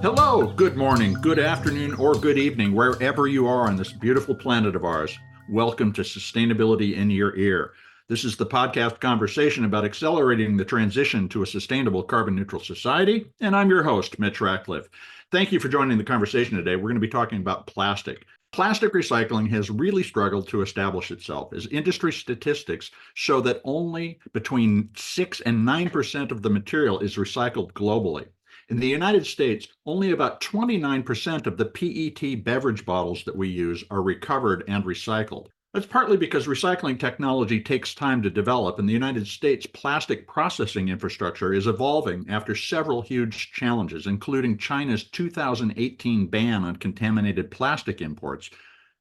Hello, good morning, good afternoon, or good evening, wherever you are on this beautiful planet of ours. Welcome to Sustainability in Your Ear. This is the podcast conversation about accelerating the transition to a sustainable carbon neutral society, and I'm your host, Mitch Ratcliffe. Thank you for joining the conversation today. We're going to be talking about plastic. Plastic recycling has really struggled to establish itself as industry statistics show that only between 6 and 9% of the material is recycled globally. In the United States, only about 29% of the PET beverage bottles that we use are recovered and recycled. That's partly because recycling technology takes time to develop, and the United States plastic processing infrastructure is evolving after several huge challenges, including China's 2018 ban on contaminated plastic imports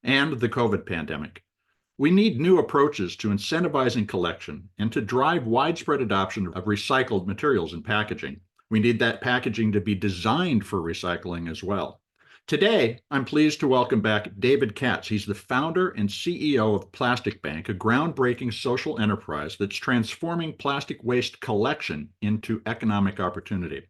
and the COVID pandemic. We need new approaches to incentivizing collection and to drive widespread adoption of recycled materials in packaging. We need that packaging to be designed for recycling as well. Today, I'm pleased to welcome back David Katz. He's the founder and CEO of Plastic Bank, a groundbreaking social enterprise that's transforming plastic waste collection into economic opportunity.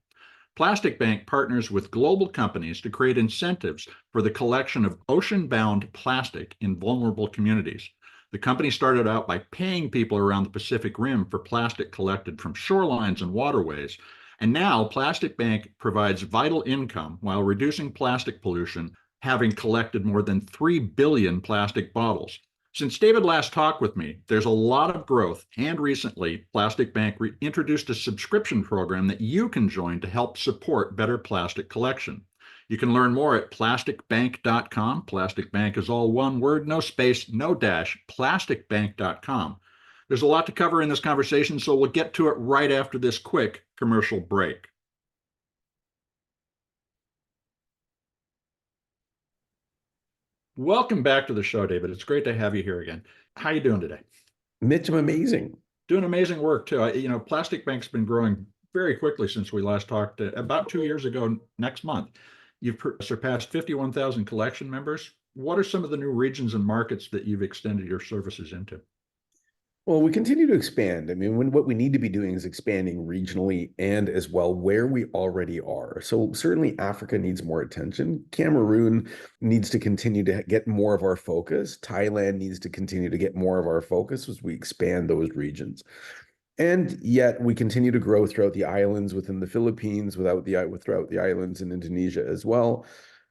Plastic Bank partners with global companies to create incentives for the collection of ocean-bound plastic in vulnerable communities. The company started out by paying people around the Pacific Rim for plastic collected from shorelines and waterways. And now Plastic Bank provides vital income while reducing plastic pollution, having collected more than 3 billion plastic bottles. Since David last talked with me, there's a lot of growth, and recently, Plastic Bank introduced a subscription program that you can join to help support better plastic collection. You can learn more at plasticbank.com. Plastic Bank is all one word, no space, no dash, plasticbank.com. There's a lot to cover in this conversation, so we'll get to it right after this quick commercial break. Welcome back to the show, David. It's great to have you here again. How are you doing today? Mitch, I'm amazing. Doing amazing work, too. Plastic Bank's been growing very quickly since we last talked about 2 years ago next month. You've surpassed 51,000 collection members. What are some of the new regions and markets that you've extended your services into? Well, we continue to expand. What we need to be doing is expanding regionally and as well where we already are. So certainly Africa needs more attention. Cameroon needs to continue to get more of our focus. Thailand needs to continue to get more of our focus as we expand those regions. And yet we continue to grow throughout the islands within the Philippines, throughout the islands in Indonesia as well.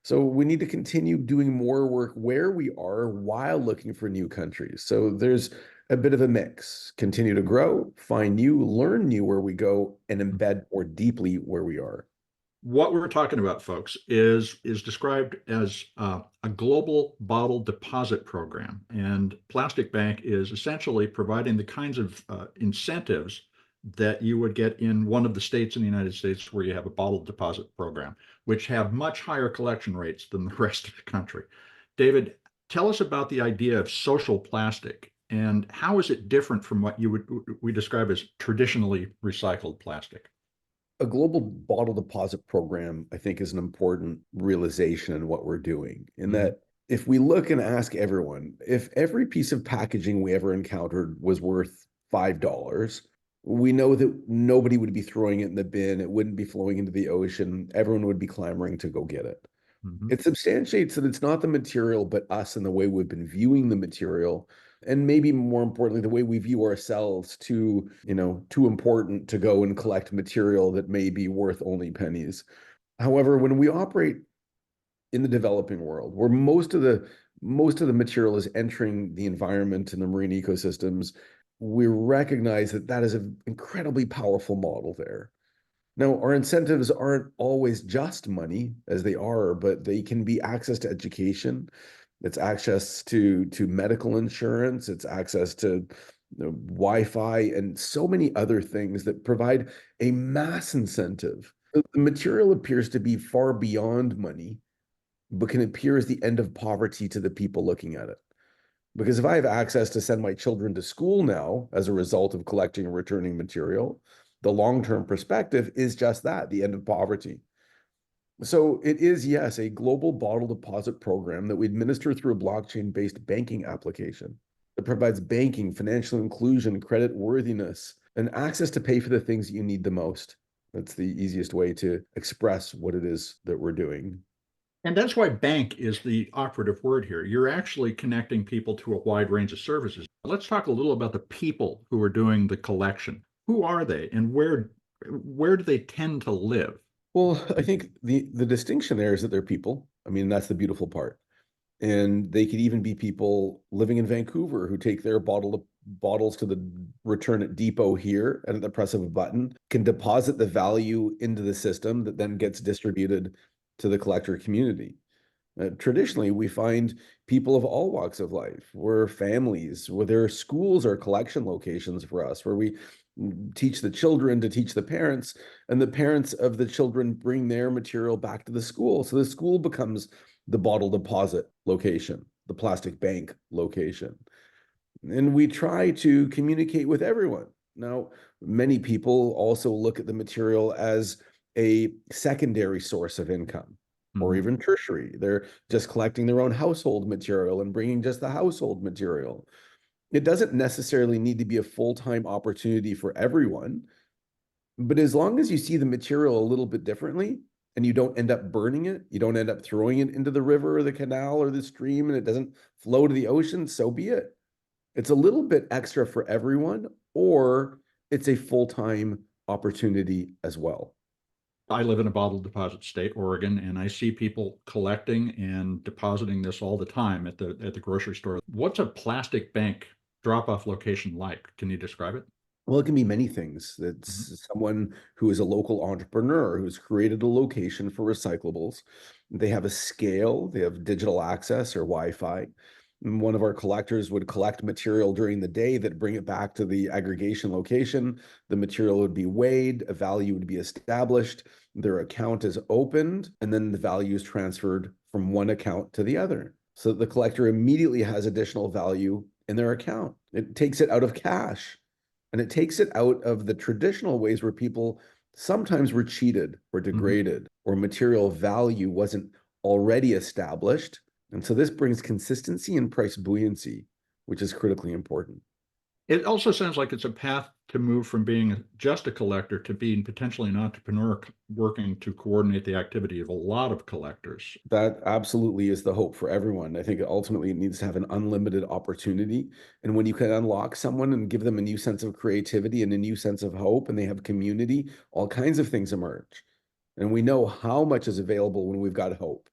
So we need to continue doing more work where we are while looking for new countries. So there's a bit of a mix. Continue to grow, find new, learn new where we go, and embed more deeply where we are. What we're talking about, folks, is described as a global bottle deposit program. And Plastic Bank is essentially providing the kinds of incentives that you would get in one of the states in the United States where you have a bottle deposit program, which have much higher collection rates than the rest of the country. David, tell us about the idea of social plastic and how is it different from what we describe as traditionally recycled plastic? A global bottle deposit program, I think, is an important realization in what we're doing. In that, if we look and ask everyone, if every piece of packaging we ever encountered was worth $5, we know that nobody would be throwing it in the bin. It wouldn't be flowing into the ocean. Everyone would be clamoring to go get it. It substantiates that it's not the material, but us and the way we've been viewing the material. And maybe more importantly, the way we view ourselves too important to go and collect material that may be worth only pennies. However, when we operate in the developing world, where most of the material is entering the environment and the marine ecosystems, we recognize that that is an incredibly powerful model there. Now, our incentives aren't always just money, as they are, but they can be access to education. It's access to medical insurance. It's access to Wi-Fi and so many other things that provide a mass incentive. The material appears to be far beyond money, but can appear as the end of poverty to the people looking at it. Because if I have access to send my children to school now as a result of collecting and returning material, the long-term perspective is just that, the end of poverty. So it is, yes, a global bottle deposit program that we administer through a blockchain-based banking application that provides banking, financial inclusion, credit worthiness, and access to pay for the things that you need the most. That's the easiest way to express what it is that we're doing. And that's why bank is the operative word here. You're actually connecting people to a wide range of services. Let's talk a little about the people who are doing the collection. Who are they and where do they tend to live? Well, I think the distinction there is that they're people. I mean, that's the beautiful part. And they could even be people living in Vancouver who take their bottles to the return at depot here, and at the press of a button can deposit the value into the system that then gets distributed to the collector community. Traditionally, we find people of all walks of life, where families, where their schools are collection locations for us, where we teach the children to teach the parents, and the parents of the children bring their material back to the school. So the school becomes the bottle deposit location, the plastic bank location. And we try to communicate with everyone. Now, many people also look at the material as a secondary source of income or Mhm. even tertiary. They're just collecting their own household material and bringing just the household material. It doesn't necessarily need to be a full-time opportunity for everyone, but as long as you see the material a little bit differently and you don't end up burning it, you don't end up throwing it into the river or the canal or the stream and it doesn't flow to the ocean, so be it. It's a little bit extra for everyone, or it's a full-time opportunity as well. I live in a bottle deposit state, Oregon, and I see people collecting and depositing this all the time at the grocery store. What's a plastic bank drop-off location like? Can you describe it? Well, it can be many things. Mhm. It's someone who is a local entrepreneur who's created a location for recyclables. They have a scale, they have digital access or Wi-Fi. And one of our collectors would collect material during the day that bring it back to the aggregation location. The material would be weighed, a value would be established, their account is opened, and then the value is transferred from one account to the other. So the collector immediately has additional value in their account. It takes it out of cash. And it takes it out of the traditional ways where people sometimes were cheated or Mhm. degraded or material value wasn't already established. And so this brings consistency and price buoyancy, which is critically important. It also sounds like it's a path to move from being just a collector to being potentially an entrepreneur working to coordinate the activity of a lot of collectors. That absolutely is the hope for everyone. I think ultimately it needs to have an unlimited opportunity. And when you can unlock someone and give them a new sense of creativity and a new sense of hope, and they have community, all kinds of things emerge. And we know how much is available when we've got hope.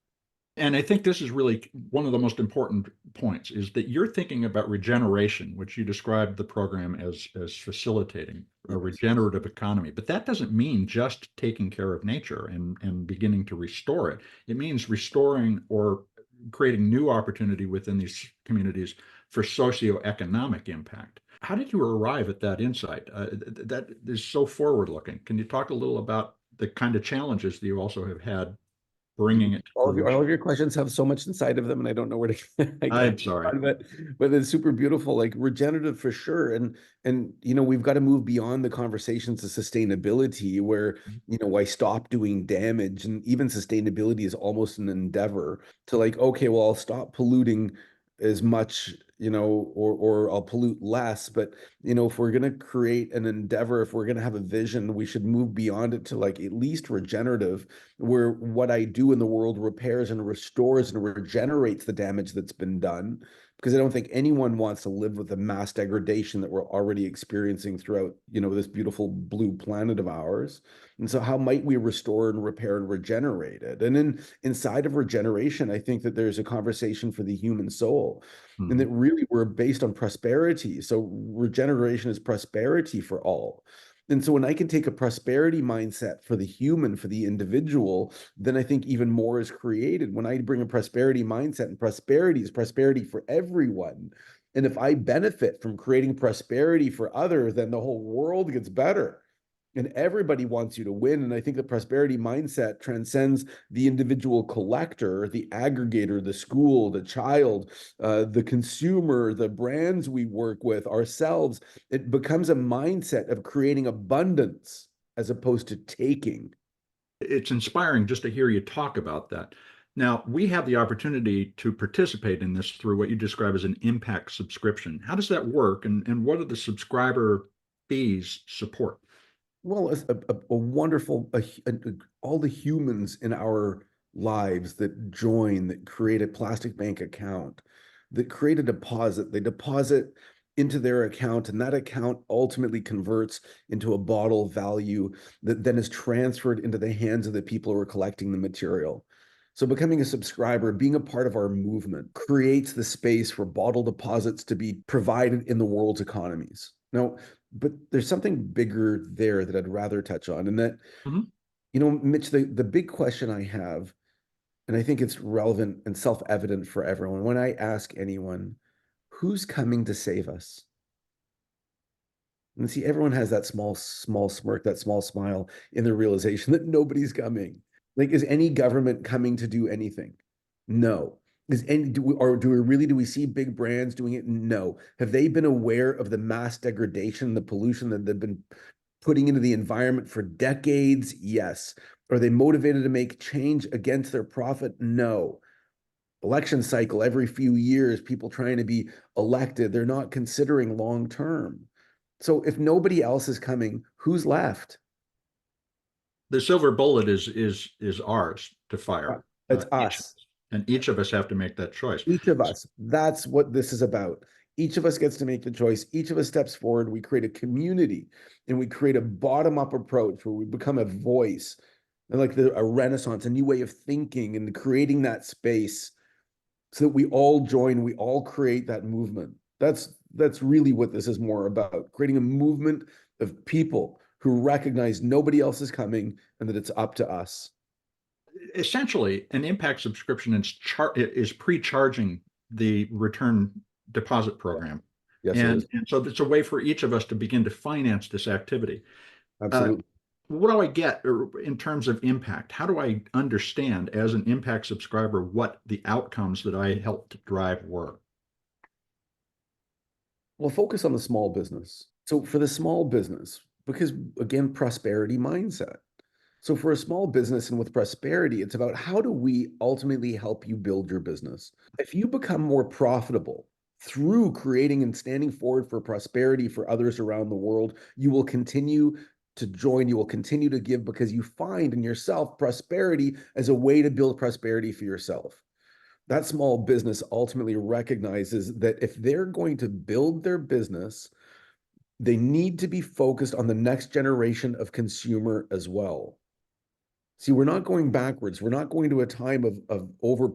And I think this is really one of the most important points is that you're thinking about regeneration, which you described the program as facilitating a Yes. regenerative economy. But that doesn't mean just taking care of nature and beginning to restore it. It means restoring or creating new opportunity within these communities for socioeconomic impact. How did you arrive at that insight? That is so forward looking. Can you talk a little about the kind of challenges that you also have had bringing it to All fruition? of your questions have so much inside of them, and I don't know where to I get I'm sorry. started, but it's super beautiful, like regenerative for sure. And we've got to move beyond the conversations of sustainability where, I stop doing damage, and even sustainability is almost an endeavor to like, okay, well, I'll stop polluting as much, or I'll pollute less. But if we're gonna create an endeavor, if we're gonna have a vision, we should move beyond it to like at least regenerative, where what I do in the world repairs and restores and regenerates the damage that's been done. Because I don't think anyone wants to live with the mass degradation that we're already experiencing throughout, this beautiful blue planet of ours. And so how might we restore and repair and regenerate it? And then inside of regeneration, I think that there's a conversation for the human soul. And that Mhm. really we're based on prosperity. So regeneration is prosperity for all. And so when I can take a prosperity mindset for the human, for the individual, then I think even more is created. When I bring a prosperity mindset, and prosperity is prosperity for everyone. And if I benefit from creating prosperity for others, then the whole world gets better. And everybody wants you to win. And I think the prosperity mindset transcends the individual collector, the aggregator, the school, the child, the consumer, the brands we work with, ourselves. It becomes a mindset of creating abundance as opposed to taking. It's inspiring just to hear you talk about that. Now, we have the opportunity to participate in this through what you describe as an impact subscription. How does that work, and what do the subscriber fees support? Well, a wonderful, all the humans in our lives that join, that create a plastic bank account, that create a deposit, they deposit into their account, and that account ultimately converts into a bottle value that then is transferred into the hands of the people who are collecting the material. So becoming a subscriber, being a part of our movement, creates the space for bottle deposits to be provided in the world's economies. Now, but there's something bigger there that I'd rather touch on. And that, Mhm. Mitch, the big question I have, and I think it's relevant and self-evident for everyone, when I ask anyone, who's coming to save us? And see, everyone has that small smirk, that small smile in the realization that nobody's coming. Like, is any government coming to do anything? No. Is any do we see big brands doing it? No. Have they been aware of the mass degradation, the pollution that they've been putting into the environment for decades? Yes. Are they motivated to make change against their profit? No. Election cycle every few years, people trying to be elected, they're not considering long term. So if nobody else is coming, who's left? The silver bullet is ours to fire. It's Each us. and each of us have to make that choice. Each of us. That's what this is about. Each of us gets to make the choice. Each of us steps forward. We create a community and we create a bottom up approach where we become a voice and like a renaissance, a new way of thinking and creating that space so that we all join, we all create that movement. That's really what this is more about, creating a movement of people who recognize nobody else is coming and that it's up to us. Essentially, an impact subscription is pre-charging the return deposit program. Yes, it And, is. and so it's a way for each of us to begin to finance this activity. Uh, Absolutely. what do I get in terms of impact? How do I understand as an impact subscriber what the outcomes that I helped drive were? Well, focus on the small business. So for the small business, because again, prosperity mindset. So for a small business and with prosperity, it's about how do we ultimately help you build your business? If you become more profitable through creating and standing forward for prosperity for others around the world, you will continue to join, you will continue to give because you find in yourself prosperity as a way to build prosperity for yourself. That small business ultimately recognizes that if they're going to build their business, they need to be focused on the next generation of consumer as well. See, we're not going backwards. We're not going to a time of over,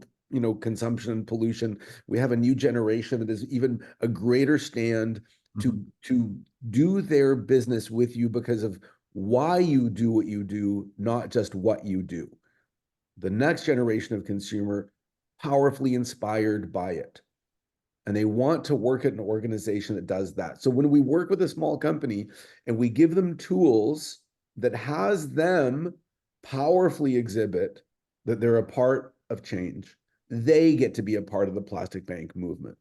consumption and pollution. We have a new generation that is even a greater stand Mhm. to do their business with you because of why you do what you do, not just what you do. The next generation of consumer powerfully inspired by it. And they want to work at an organization that does that. So when we work with a small company and we give them tools that has them powerfully exhibit that they're a part of change, they get to be a part of the plastic bank movement.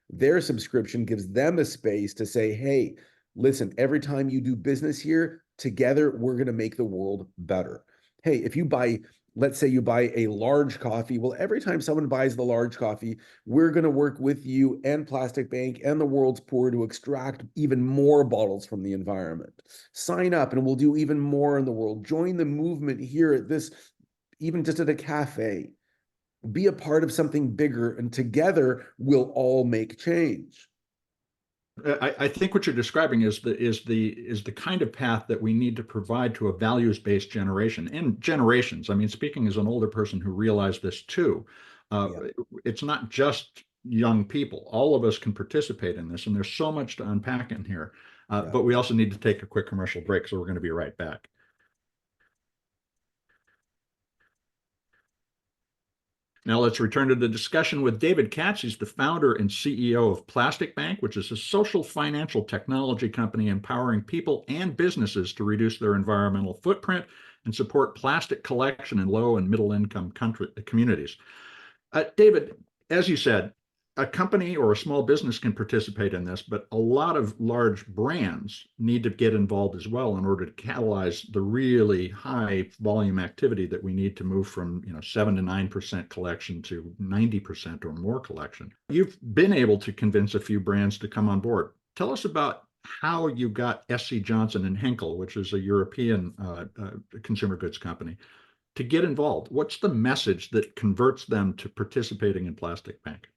Their subscription gives them a space to say, hey, listen, every time you do business here, together, we're going to make the world better. Hey, if you buy, let's say you buy a large coffee, well, every time someone buys the large coffee, we're going to work with you and Plastic Bank and the world's poor to extract even more bottles from the environment. Sign up and we'll do even more in the world. Join the movement here at this, even just at a cafe. Be a part of something bigger, and together we'll all make change. I think what you're describing is the kind of path that we need to provide to a values-based generation and generations. I mean, speaking as an older person who realized this too, uh, Yeah, it's not just young people. All of us can participate in this, and there's so much to unpack in here. yeah. But we also need to take a quick commercial break, so we're going to be right back. Now let's return to the discussion with David Katz. He's the founder and CEO of Plastic Bank, which is a social financial technology company empowering people and businesses to reduce their environmental footprint and support plastic collection in low and middle income communities. David, as you said, a company or a small business can participate in this, but a lot of large brands need to get involved as well in order to catalyze the really high volume activity that we need to move from 7 to 9% collection to 90% or more collection. You've been able to convince a few brands to come on board. Tell us about how you got SC Johnson and Henkel, which is a European consumer goods company, to get involved. What's the message that converts them to participating in Plastic Bank?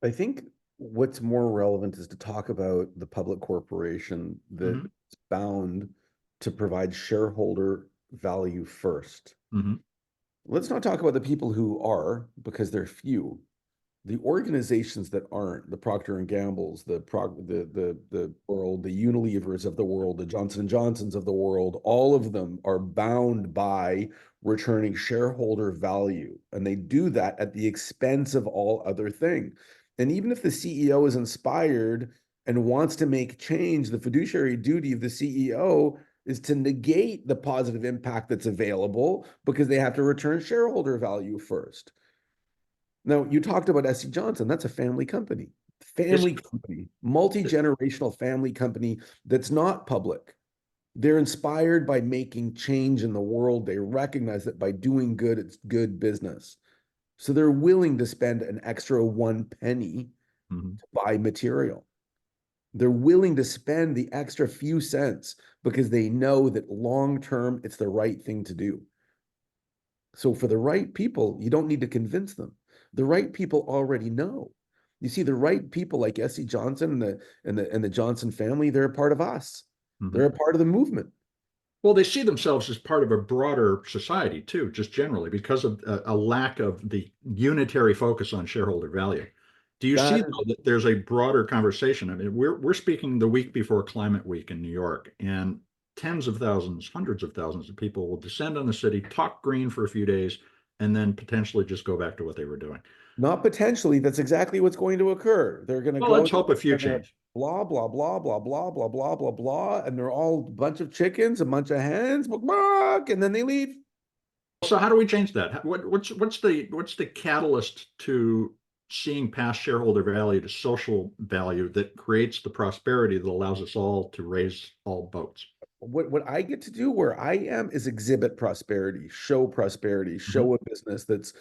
I think what's more relevant is to talk about the public corporation that Mm-hmm. is bound to provide shareholder value first. Mm-hmm. Let's not talk about the people who are, because they're few. The organizations that aren't, the Procter and Gambles, the world, the Unilevers of the world, the Johnson and Johnsons of the world, all of them are bound by returning shareholder value, and they do that at the expense of all other things. And even if the CEO is inspired and wants to make change, the fiduciary duty of the CEO is to negate the positive impact that's available because they have to return shareholder value first. Now, you talked about SC Johnson. That's a Yes. family company, multi-generational family company that's not public. They're inspired by making change in the world. They recognize that by doing good, it's good business. So they're willing to spend an extra 1 penny Mm-hmm. to buy material. They're willing to spend the extra few cents because they know that long term, it's the right thing to do. So for the right people, you don't need to convince them. The right people already know. You see, the right people like S.C. Johnson and the Johnson family, they're a part of us. Mm-hmm. They're a part of the movement. Well, they see themselves as part of a broader society too, just generally because of a lack of the unitary focus on shareholder value. Do you That see is though that there's a broader conversation? I mean, we're speaking the week before Climate Week in New York, and tens of thousands, hundreds of thousands of people will descend on the city, talk green for a few days, and then potentially just go back to what they were doing. not potentially, that's exactly what's going to occur. They're going to Well, go, let's hope a few they're going to change. blah, blah, blah, blah, blah, blah, blah, blah, blah. And they're all a bunch of chickens, a bunch of hens, and then they leave. So how do we change that? What's the catalyst to seeing past shareholder value to social value that creates the prosperity that allows us all to raise all boats? What I get to do where I am is exhibit prosperity, Mhm. show a business that's,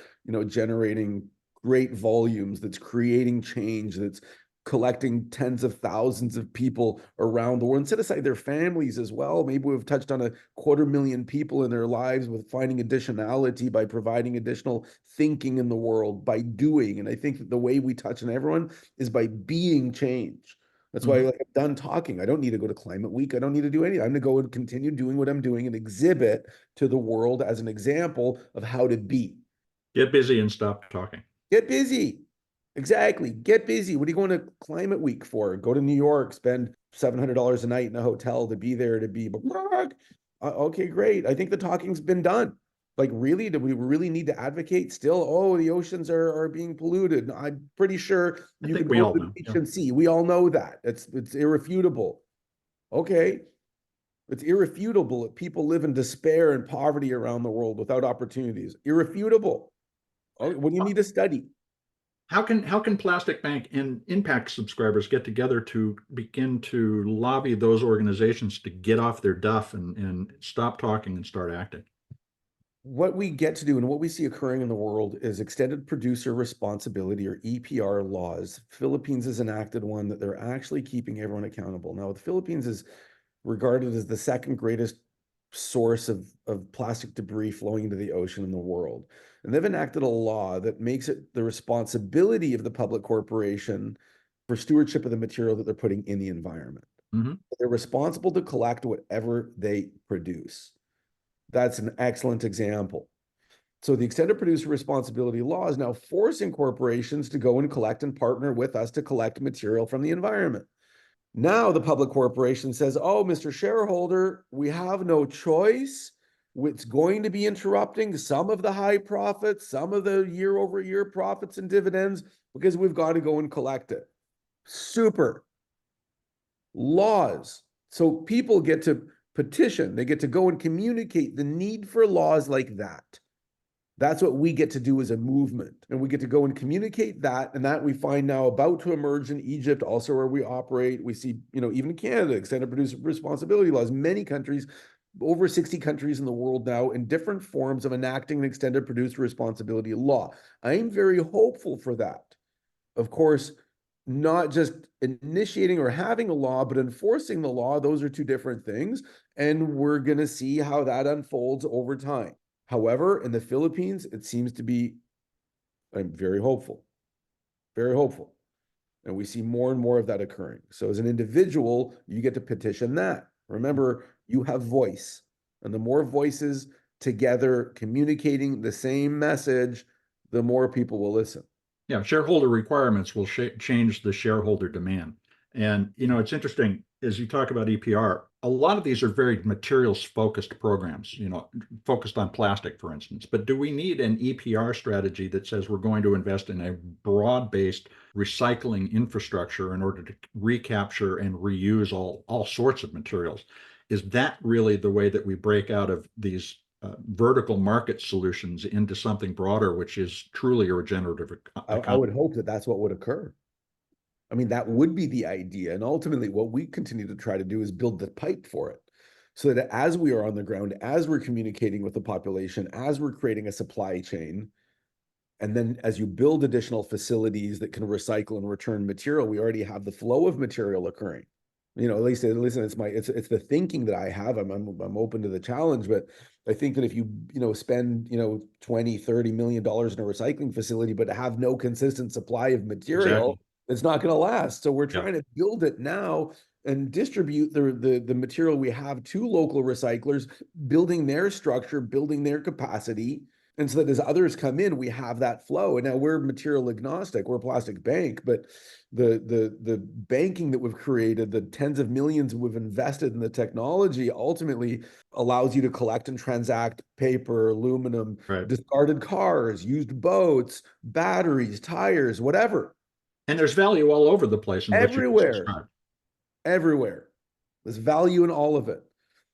generating great volumes, that's creating change, that's collecting tens of thousands of people around the world and set aside their families as well. Maybe we've touched on 250,000 people in their lives with finding additionality by providing additional thinking in the world by doing. And I think that the way we touch on everyone is by being change. That's why, Mhm. like, I'm done talking. I don't need to go to Climate Week. I don't need to do anything. I'm going to go and continue doing what I'm doing and exhibit to the world as an example of how to be. Get busy and stop talking. Get busy. Exactly. Get busy. What are you going to Climate Week for? Go to New York, spend $700 a night in a hotel to be there to be. Okay, great. I think the talking's been done. Like, really, do we really need to advocate still? Oh, the oceans are being polluted. I'm pretty sure I you think can we go to all the know. beach Yeah. and see. We all know that. It's irrefutable. Okay. It's irrefutable that people live in despair and poverty around the world without opportunities. Irrefutable. Oh, what do you need to study? How can Plastic Bank and Impact subscribers get together to begin to lobby those organizations to get off their duff and stop talking and start acting? What we get to do and what we see occurring in the world is extended producer responsibility, or EPR laws. Philippines has enacted one that they're actually keeping everyone accountable. Now, the Philippines is regarded as the second greatest source of plastic debris flowing into the ocean in the world. And they've enacted a law that makes it the responsibility of the public corporation for stewardship of the material that they're putting in the environment. Mhm. They're responsible to collect whatever they produce. That's an excellent example. So the extended producer responsibility law is now forcing corporations to go and collect and partner with us to collect material from the environment. Now the public corporation says, oh, Mr. Shareholder, we have no choice. It's going to be interrupting some of the high profits, some of the year over year profits and dividends, because we've got to go and collect it. Super. Laws. So people get to petition, they get to go and communicate the need for laws like that. That's what we get to do as a movement. And we get to go and communicate that. And that we find now about to emerge in Egypt, also where we operate. We see, even in Canada, extended producer responsibility laws. Many countries, over 60 countries in the world now, in different forms of enacting an extended producer responsibility law. I'm very hopeful for that. Of course, not just initiating or having a law, but enforcing the law. Those are two different things. And we're going to see how that unfolds over time. However, in the Philippines, it seems to be, I'm very hopeful, very hopeful. And we see more and more of that occurring. So as an individual, you get to petition that. Remember, you have voice. And the more voices together communicating the same message, the more people will listen. Yeah, shareholder requirements will change the shareholder demand. And, it's interesting as you talk about EPR, a lot of these are very materials focused programs, focused on plastic, for instance. But do we need an EPR strategy that says we're going to invest in a broad based recycling infrastructure in order to recapture and reuse all sorts of materials? Is that really the way that we break out of these vertical market solutions into something broader, which is truly a regenerative I economy? would hope that that's what would occur. I mean, that would be the idea. And ultimately, what we continue to try to do is build the pipe for it so that as we are on the ground, as we're communicating with the population, as we're creating a supply chain, and then as you build additional facilities that can recycle and return material, we already have the flow of material occurring. At least listen, it's the thinking that I have. I'm open to the challenge, but I think that if you spend 20-30 million dollars in a recycling facility, but have no consistent supply of material, Exactly. it's not going to last. So we're Yeah. trying to build it now and distribute the material we have to local recyclers, building their structure, building their capacity. And so that as others come in, we have that flow. And now we're material agnostic, we're a plastic bank, but the banking that we've created, the tens of millions we've invested in the technology ultimately allows you to collect and transact paper, aluminum, Right. discarded cars, used boats, batteries, tires, whatever. And there's value all over the place in what you just Everywhere, described. everywhere. There's value in all of it.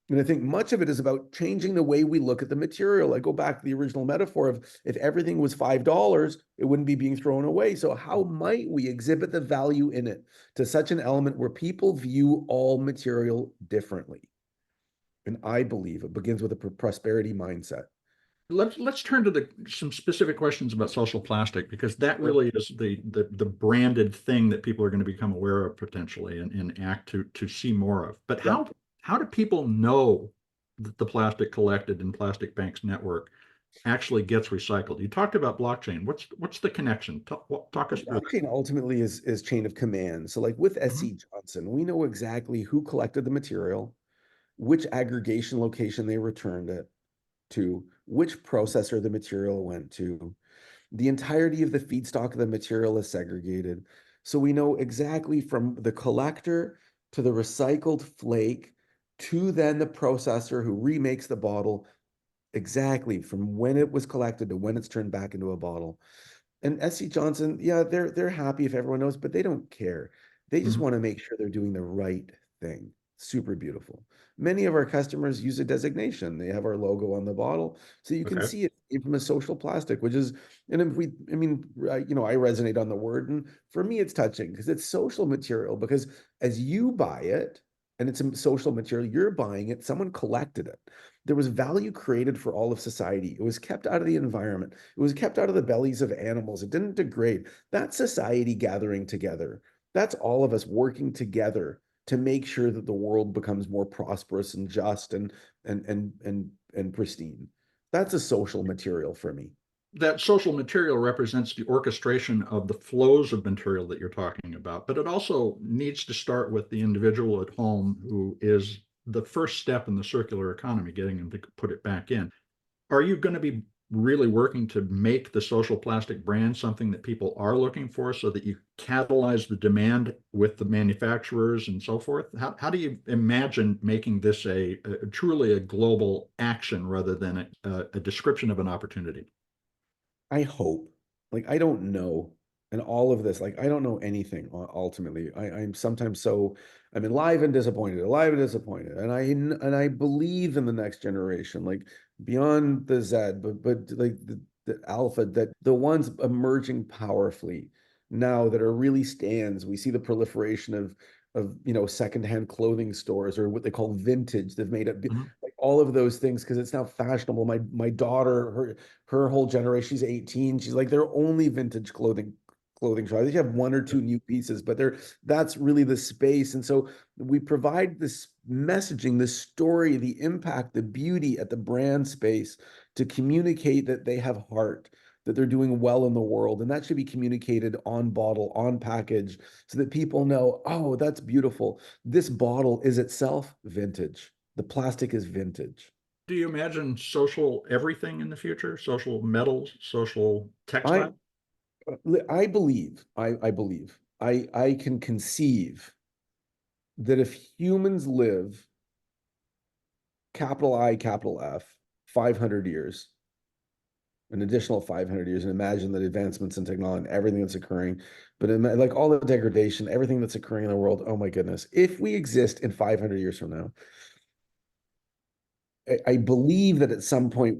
And I think much of it is about changing the way we look at the material. I go back to the original metaphor of if everything was $5, it wouldn't be being thrown away. So, how might we exhibit the value in it to such an element where people view all material differently? And I believe it begins with a prosperity mindset. Let's turn to some specific questions about social plastic because that Sure. really is the branded thing that people are going to become aware of potentially and act to see more of. But Yeah. how do people know that the plastic collected in Plastic Bank's network actually gets recycled? You talked about blockchain. What's the connection? Talk us through Blockchain ultimately is chain of command. So, like with that. Mhm. SC Johnson, we know exactly who collected the material, which aggregation location they returned it to, which processor the material went to. The entirety of the feedstock of the material is segregated. So we know exactly from the collector to the recycled flake to then the processor who remakes the bottle, exactly from when it was collected to when it's turned back into a bottle. And SC Johnson, yeah, they're happy if everyone knows, but they don't care. They just Mhm. want to make sure they're doing the right thing. Super beautiful. Many of our customers use a designation. They have our logo on the bottle, so you can Okay. see it came from a social plastic, which is, and if we, I mean, I resonate on the word, and for me, it's touching because it's social material. Because as you buy it, and it's a social material, you're buying it. Someone collected it. There was value created for all of society. It was kept out of the environment. It was kept out of the bellies of animals. It didn't degrade. That's society gathering together. That's all of us working together to make sure that the world becomes more prosperous and just and pristine. That's a social material for me. That social material represents the orchestration of the flows of material that you're talking about, but it also needs to start with the individual at home who is the first step in the circular economy, getting them to put it back in. Are you going to be really working to make the social plastic brand something that people are looking for so that you catalyze the demand with the manufacturers and so forth? How do you imagine making this a truly a global action rather than a description of an opportunity? I hope. Like I don't know. And all of this, like I don't know anything ultimately. I'm sometimes so I'm alive and disappointed. And I believe in the next generation, like beyond the Z, but like the alpha, that the ones emerging powerfully now that are really stands. We see the proliferation of secondhand clothing stores or what they call vintage. They've made it Mhm. like all of those things because it's now fashionable. My daughter, her whole generation, she's 18. She's like, they're only vintage clothing clothing shop. They have one or two new pieces, but that's really the space. And so we provide this messaging, the story, the impact, the beauty at the brand space to communicate that they have heart, that they're doing well in the world. And that should be communicated on bottle, on package, so that people know, oh, that's beautiful. This bottle is itself vintage. The plastic is vintage. Do you imagine social everything in the future? Social metals, social I textile? I can conceive that if humans live capital I, capital F, 500 years, an additional 500 years, and imagine the advancements in technology and everything that's occurring, but like all the degradation, everything that's occurring in the world, oh my goodness, if we exist in 500 years from now, I believe that at some point,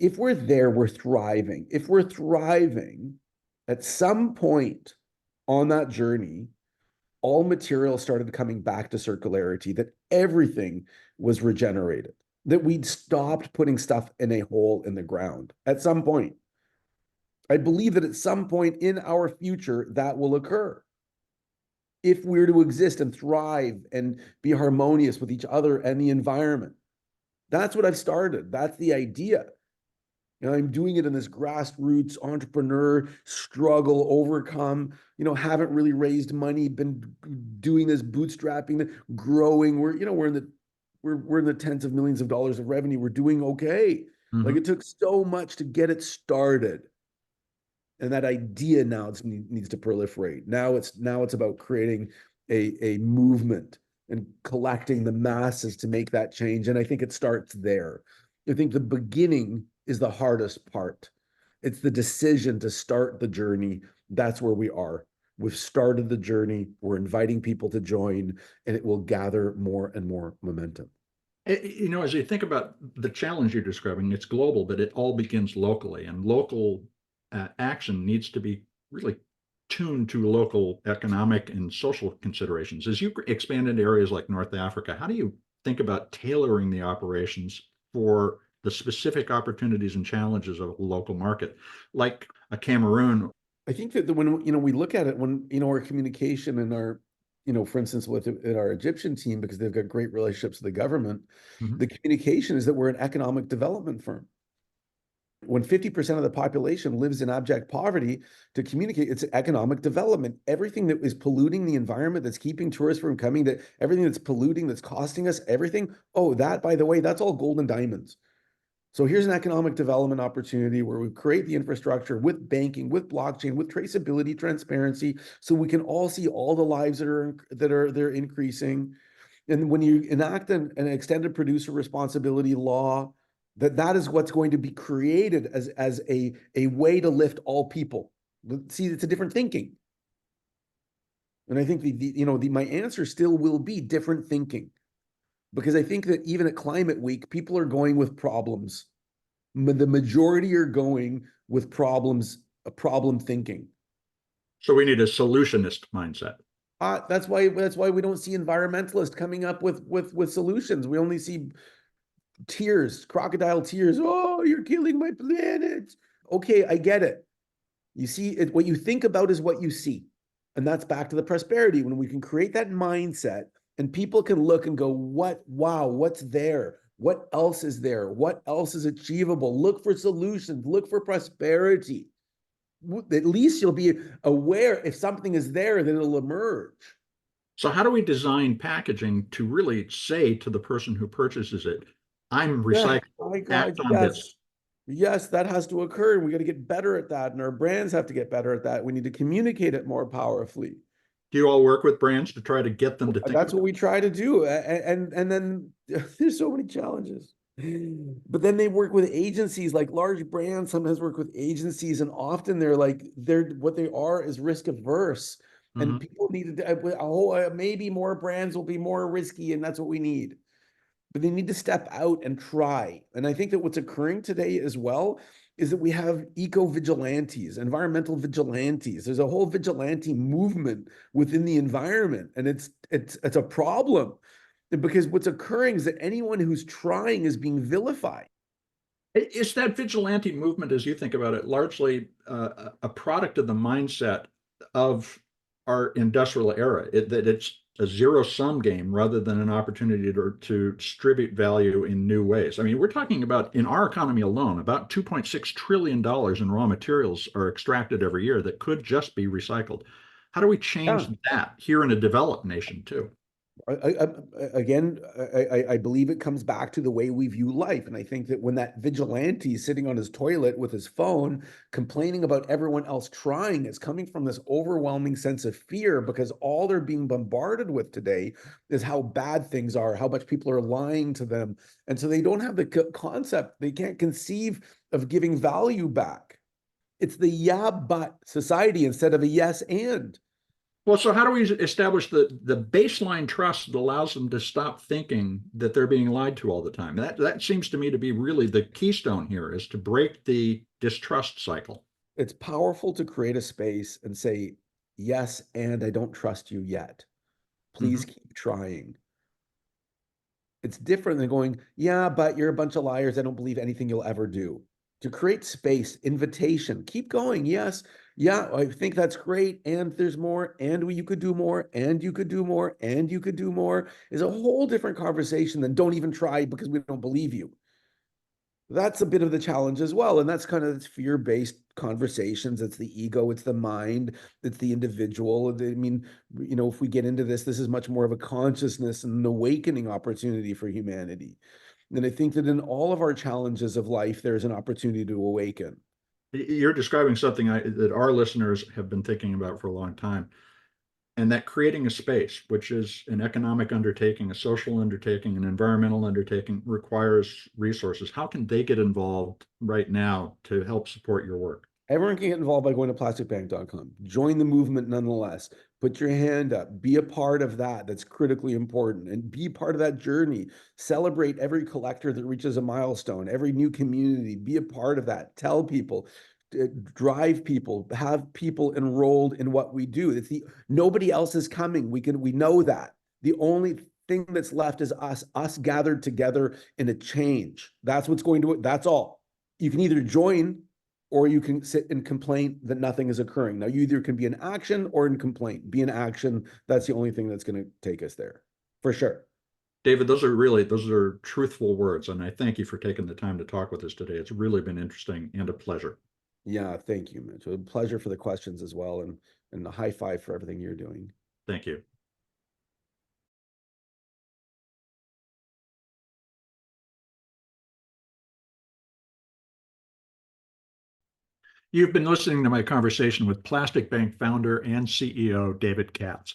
if we're there, we're thriving. If we're thriving, at some point on that journey, all material started coming back to circularity, that everything was regenerated, that we'd stopped putting stuff in a hole in the ground at some point. I believe that at some point in our future, that will occur. If we're to exist and thrive and be harmonious with each other and the environment. That's what I've started. That's the idea. I'm doing it in this grassroots entrepreneur struggle, overcome, haven't really raised money, been doing this bootstrapping, growing. We're in the tens of millions of dollars of revenue. We're doing okay. Like it took so much to get it started. And that idea now needs to proliferate. Now it's about creating a movement and collecting the masses to make that change. And I think it starts there. I think the beginning is the hardest part. It's the decision to start the journey. That's where we are. We've started the journey. We're inviting people to join, and it will gather more and more momentum. As you think about the challenge you're describing, it's global, but it all begins locally, and local action needs to be really tuned to local economic and social considerations. As you expand into areas like North Africa, how do you think about tailoring the operations for the specific opportunities and challenges of a local market, like a Cameroon? I think that when we look at it, when our communication and our for instance, with our Egyptian team, because they've got great relationships with the government, the communication is that we're an economic development firm. When 50% of the population lives in abject poverty, to communicate, it's economic development. Everything that is polluting the environment, that's keeping tourists from coming, that everything that's polluting, that's costing us everything. Oh, that, by the way, that's all gold and diamonds. So here's an economic development opportunity where we create the infrastructure with banking, with blockchain, with traceability, transparency, so we can all see all the lives they're increasing. And when you enact an extended producer responsibility law, that is what's going to be created as a way to lift all people. See, it's a different thinking. And I think my answer still will be different thinking. Because I think that even at Climate Week, people are going with problems. The majority are going with problems, problem thinking. So we need a solutionist mindset. That's why we don't see environmentalists coming up with solutions. We only see tears, crocodile tears. Oh, you're killing my planet. Okay, I get it. You see, what you think about is what you see. And that's back to the prosperity. When we can create that mindset and people can look and go, wow, what's there? What else is there? What else is achievable? Look for solutions, look for prosperity. At least you'll be aware if something is there, then it'll emerge. So how do we design packaging to really say to the person who purchases it, I'm recycling, my God, act on yes. this? Yes, that has to occur. We got to get better at that. And our brands have to get better at that. We need to communicate it more powerfully. Do you all work with brands to try to get them to think? That's what we try to do. And then there's so many challenges. But then they work with agencies, like large brands sometimes work with agencies, and often they're what they are is risk averse. And people need to, maybe more brands will be more risky, and that's what we need. But they need to step out and try. And I think that what's occurring today as well is that we have eco-vigilantes, environmental vigilantes. There's a whole vigilante movement within the environment, and it's a problem because what's occurring is that anyone who's trying is being vilified. Is that vigilante movement, as you think about it, largely a product of the mindset of our industrial era, that it's a zero-sum game rather than an opportunity to distribute value in new ways. I mean, we're talking about, in our economy alone, about $2.6 trillion in raw materials are extracted every year that could just be recycled. How do we change Yeah. that here in a developed nation too? Again, I believe it comes back to the way we view life. And I think that when that vigilante is sitting on his toilet with his phone, complaining about everyone else trying, it's coming from this overwhelming sense of fear because all they're being bombarded with today is how bad things are, how much people are lying to them. And so they don't have the concept, they can't conceive of giving value back. It's the yeah, but society instead of a yes, and. Well, so how do we establish the baseline trust that allows them to stop thinking that they're being lied to all the time? That seems to me to be really the keystone here, is to break the distrust cycle. It's powerful to create a space and say, yes, and I don't trust you yet. Please Mhm. keep trying. It's different than going, yeah, but you're a bunch of liars. I don't believe anything you'll ever do. To create space, invitation, keep going. Yes, yeah, I think that's great. And there's more, and you could do more, and you could do more, and you could do more is a whole different conversation than don't even try because we don't believe you. That's a bit of the challenge as well. And that's kind of fear-based conversations. It's the ego, it's the mind, it's the individual. I mean, if we get into this, this is much more of a consciousness and an awakening opportunity for humanity. And I think that in all of our challenges of life, there's an opportunity to awaken. You're describing something that our listeners have been thinking about for a long time. And that creating a space, which is an economic undertaking, a social undertaking, an environmental undertaking, requires resources. How can they get involved right now to help support your work? Everyone can get involved by going to plasticbank.com. Join the movement nonetheless. Put your hand up. Be a part of that. That's critically important. And be part of that journey. Celebrate every collector that reaches a milestone, every new community. Be a part of that. Tell people, drive people, have people enrolled in what we do. Nobody else is coming. We know that. The only thing that's left is us gathered together in a change. That's what's going to, that's all. You can either join or you can sit and complain that nothing is occurring. Now, you either can be in action or in complaint. Be in action. That's the only thing that's going to take us there, for sure. David, those are truthful words. And I thank you for taking the time to talk with us today. It's really been interesting and a pleasure. Yeah, thank you, Mitch. A pleasure for the questions as well, and a high five for everything you're doing. Thank you. You've been listening to my conversation with Plastic Bank founder and CEO David Katz.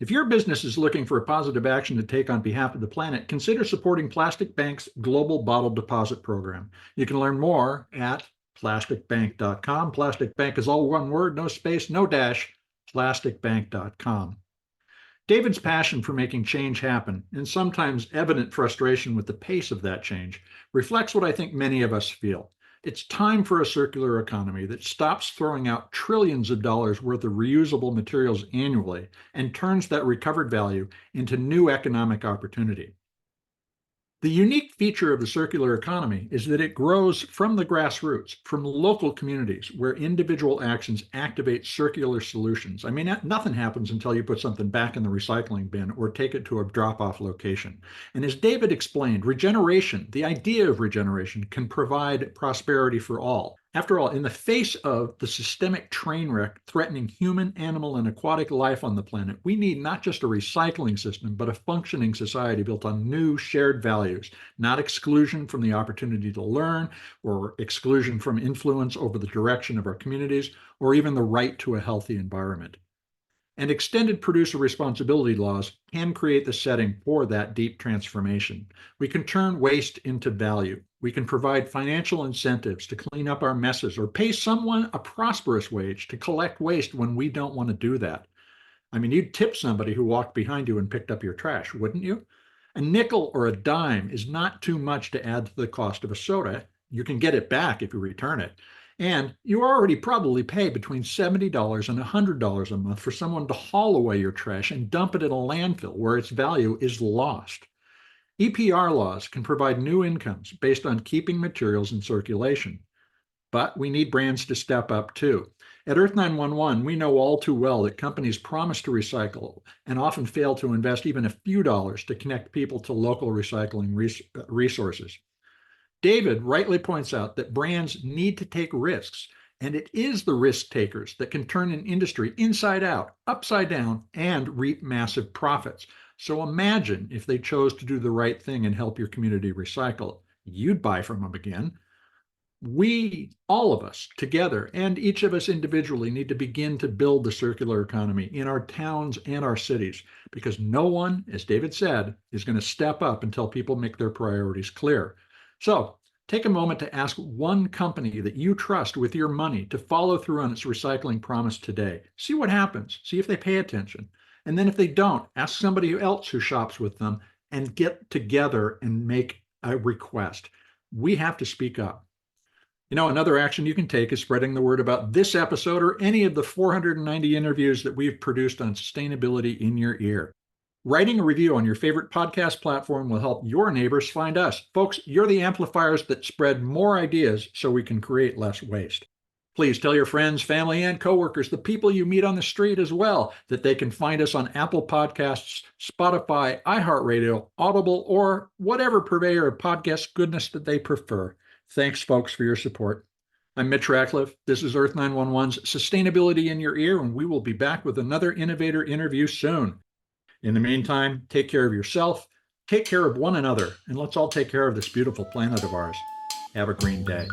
If your business is looking for a positive action to take on behalf of the planet, consider supporting Plastic Bank's Global Bottle Deposit Program. You can learn more at plasticbank.com. Plastic Bank is all one word, no space, no dash, plasticbank.com. David's passion for making change happen, and sometimes evident frustration with the pace of that change, reflects what I think many of us feel. It's time for a circular economy that stops throwing out trillions of dollars worth of reusable materials annually and turns that recovered value into new economic opportunity. The unique feature of the circular economy is that it grows from the grassroots, from local communities where individual actions activate circular solutions. I mean, nothing happens until you put something back in the recycling bin or take it to a drop-off location. And as David explained, regeneration, the idea of regeneration, can provide prosperity for all. After all, in the face of the systemic train wreck threatening human, animal, and aquatic life on the planet, we need not just a recycling system, but a functioning society built on new shared values, not exclusion from the opportunity to learn, or exclusion from influence over the direction of our communities, or even the right to a healthy environment. And extended producer responsibility laws can create the setting for that deep transformation. We can turn waste into value. We can provide financial incentives to clean up our messes or pay someone a prosperous wage to collect waste when we don't want to do that. I mean, you'd tip somebody who walked behind you and picked up your trash, wouldn't you? A nickel or a dime is not too much to add to the cost of a soda. You can get it back if you return it. And you already probably pay between $70 and $100 a month for someone to haul away your trash and dump it in a landfill where its value is lost. EPR laws can provide new incomes based on keeping materials in circulation. But we need brands to step up too. At Earth911, we know all too well that companies promise to recycle and often fail to invest even a few dollars to connect people to local recycling resources. David rightly points out that brands need to take risks, and it is the risk takers that can turn an industry inside out, upside down, and reap massive profits. So imagine if they chose to do the right thing and help your community recycle. You'd buy from them again. We, all of us together, and each of us individually, need to begin to build the circular economy in our towns and our cities, because no one, as David said, is going to step up until people make their priorities clear. So take a moment to ask one company that you trust with your money to follow through on its recycling promise today. See what happens. See if they pay attention. And then if they don't, ask somebody else who shops with them and get together and make a request. We have to speak up. Another action you can take is spreading the word about this episode or any of the 490 interviews that we've produced on sustainability in your ear. Writing a review on your favorite podcast platform will help your neighbors find us. Folks, you're the amplifiers that spread more ideas so we can create less waste. Please tell your friends, family, and coworkers, the people you meet on the street as well, that they can find us on Apple Podcasts, Spotify, iHeartRadio, Audible, or whatever purveyor of podcast goodness that they prefer. Thanks, folks, for your support. I'm Mitch Ratcliffe. This is Earth911's Sustainability in Your Ear, and we will be back with another innovator interview soon. In the meantime, take care of yourself, take care of one another, and let's all take care of this beautiful planet of ours. Have a green day.